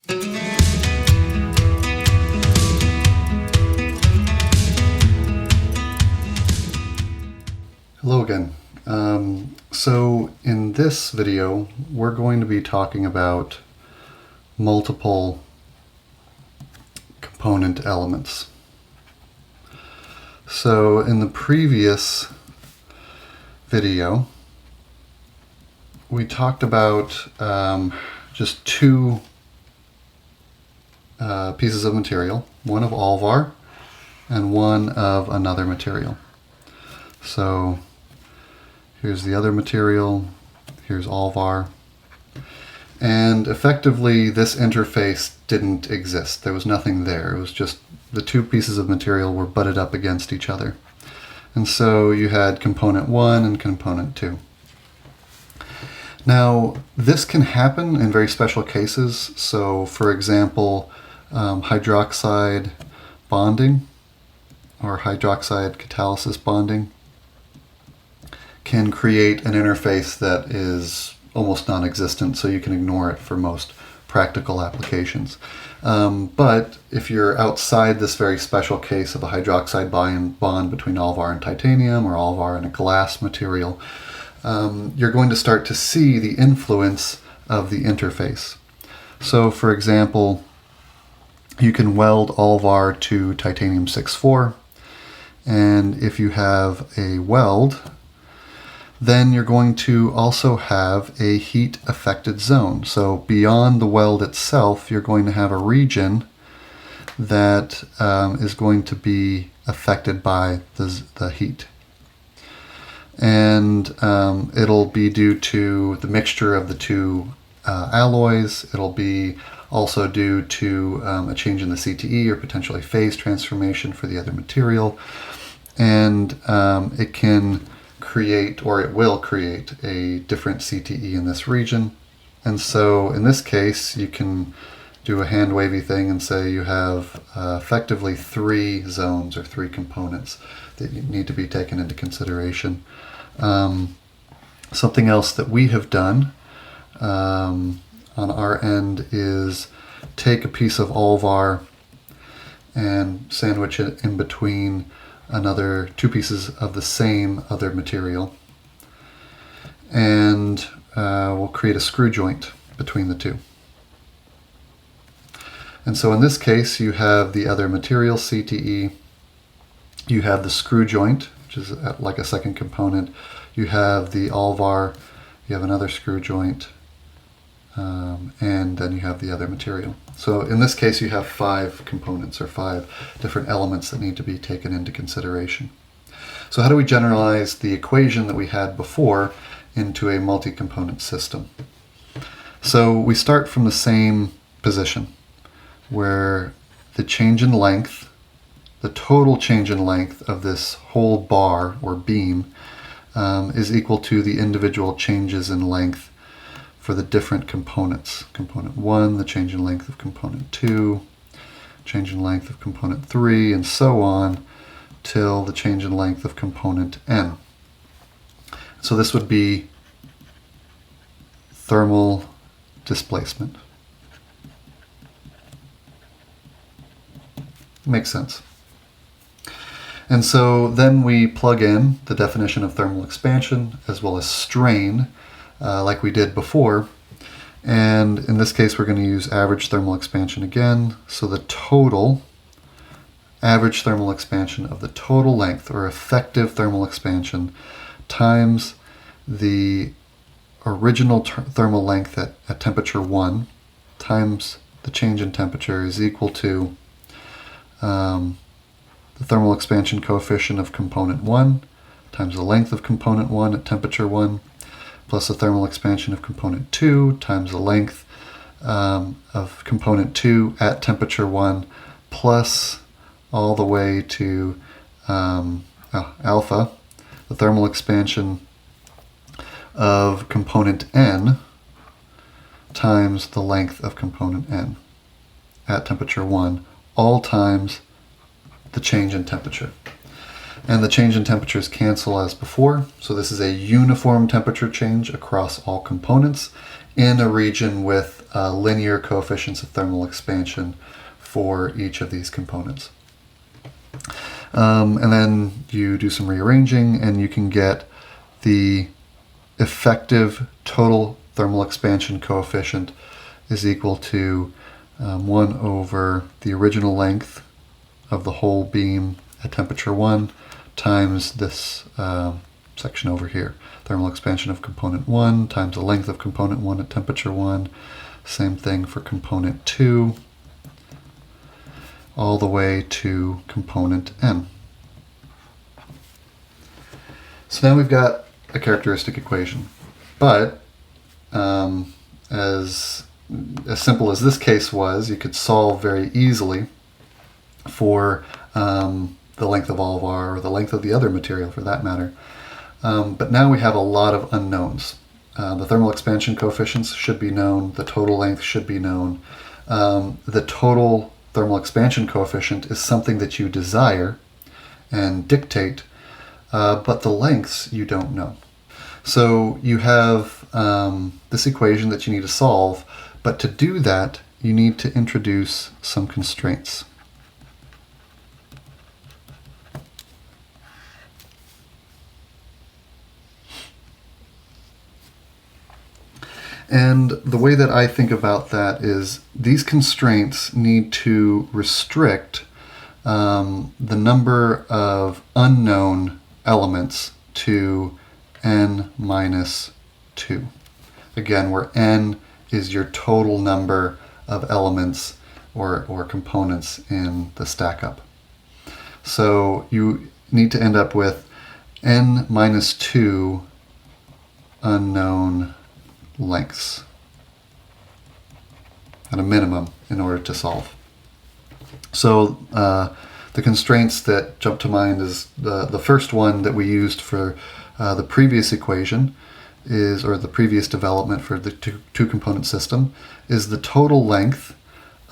Hello again. So in this video, we're going to be talking about multiple component elements. So in the previous video, we talked about just two pieces of material, one of ALLVAR and one of another material. So here's the other material, here's ALLVAR, and effectively this interface didn't exist. There was nothing there. It was just the two pieces of material were butted up against each other. And so you had component 1 and component 2. Now, this can happen in very special cases. So, for example, hydroxide bonding or hydroxide catalysis bonding can create an interface that is almost non-existent, so you can ignore it for most practical applications. But if you're outside this very special case of a hydroxide bond between ALLVAR and titanium, or ALLVAR and a glass material, you're going to start to see the influence of the interface. So for example, you can weld ALLVAR to titanium 6-4, and if you have a weld, then you're going to also have a heat affected zone. So beyond the weld itself, you're going to have a region that is going to be affected by the heat. And it'll be due to the mixture of the two alloys. It'll be also due to a change in the CTE or potentially phase transformation for the other material. And it can create, or it will create, a different CTE in this region. And so in this case, you can do a hand wavy thing and say you have effectively 3 zones or 3 components that need to be taken into consideration. Something else that we have done on our end is take a piece of ALLVAR and sandwich it in between another 2 pieces of the same other material, and we'll create a screw joint between the two. And so in this case, you have the other material CTE, you have the screw joint, which is like a second component, you have the ALLVAR, you have another screw joint, and then you have the other material. So in this case, you have 5 components or 5 different elements that need to be taken into consideration. So how do we generalize the equation that we had before into a multi-component system? So we start from the same position where the change in length, the total change in length of this whole bar or beam is equal to the individual changes in length for the different components. Component 1, the change in length of component 2, change in length of component 3, and so on till the change in length of component n. So this would be thermal displacement. Makes sense. And so then we plug in the definition of thermal expansion as well as strain, like we did before. And in this case, we're going to use average thermal expansion again. So the total average thermal expansion of the total length, or effective thermal expansion, times the original thermal length at temperature 1 times the change in temperature is equal to the thermal expansion coefficient of component 1 times the length of component 1 at temperature 1 plus the thermal expansion of component 2 times the length of component 2 at temperature 1 plus all the way to alpha, the thermal expansion of component n times the length of component n at temperature 1, all times the change in temperature. And the change in temperatures cancel as before, so this is a uniform temperature change across all components, in a region with linear coefficients of thermal expansion for each of these components. And then you do some rearranging and you can get the effective total thermal expansion coefficient is equal to 1 over the original length of the whole beam at temperature 1 times this section over here. Thermal expansion of component 1 times the length of component 1 at temperature 1. Same thing for component 2, all the way to component n. So now we've got a characteristic equation. But as simple as this case was, you could solve very easily for the length of ALLVAR or the length of the other material for that matter. But now we have a lot of unknowns. The thermal expansion coefficients should be known, the total length should be known. The total thermal expansion coefficient is something that you desire and dictate, but the lengths you don't know. So you have this equation that you need to solve, but to do that you need to introduce some constraints. And the way that I think about that is these constraints need to restrict the number of unknown elements to n minus 2. Again, where n is your total number of elements or components in the stack up. So you need to end up with n minus 2 unknown lengths at a minimum in order to solve. So the constraints that jump to mind is the first one that we used for the previous equation is, or the previous development for the two component system, is the total length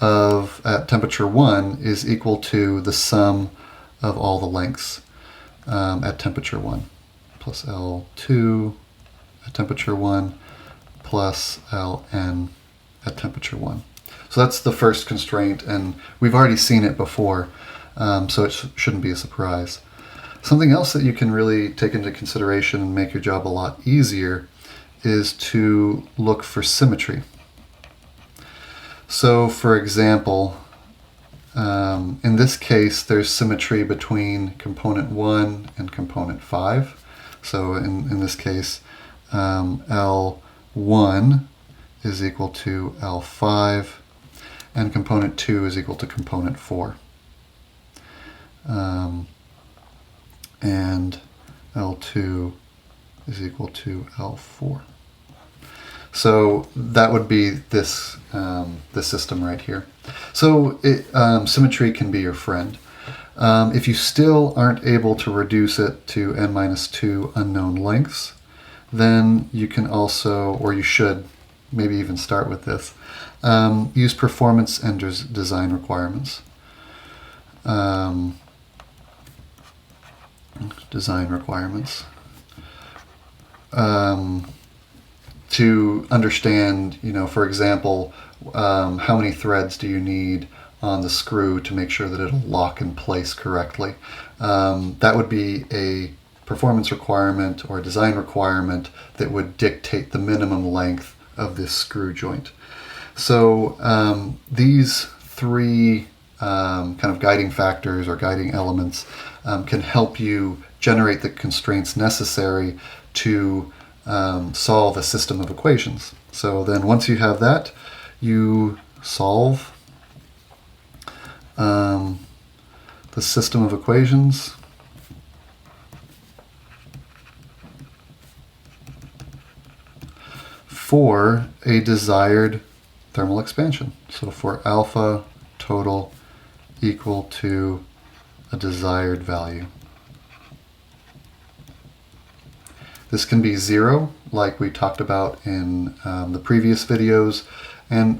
of at temperature 1 is equal to the sum of all the lengths at temperature 1 plus L2 at temperature 1 plus Ln at temperature 1. So that's the first constraint, and we've already seen it before, so it shouldn't be a surprise. Something else that you can really take into consideration and make your job a lot easier is to look for symmetry. So for example, in this case there's symmetry between component 1 and component 5. So in this case L1 is equal to L5 and component 2 is equal to component 4. And L2 is equal to L4. So that would be this system right here. So symmetry can be your friend. If you still aren't able to reduce it to n minus 2 unknown lengths, then you can also, or you should, maybe even start with this, use performance and design requirements. To understand, for example, how many threads do you need on the screw to make sure that it'll lock in place correctly. That would be a performance requirement or a design requirement that would dictate the minimum length of this screw joint. So these three kind of guiding factors or guiding elements can help you generate the constraints necessary to solve a system of equations. So then once you have that, you solve the system of equations for a desired thermal expansion. So for alpha total equal to a desired value. This can be 0, like we talked about in the previous videos,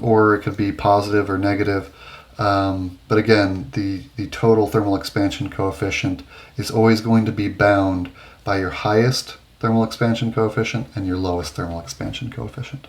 or it could be positive or negative. But again, the total thermal expansion coefficient is always going to be bound by your highest thermal expansion coefficient and your lowest thermal expansion coefficient.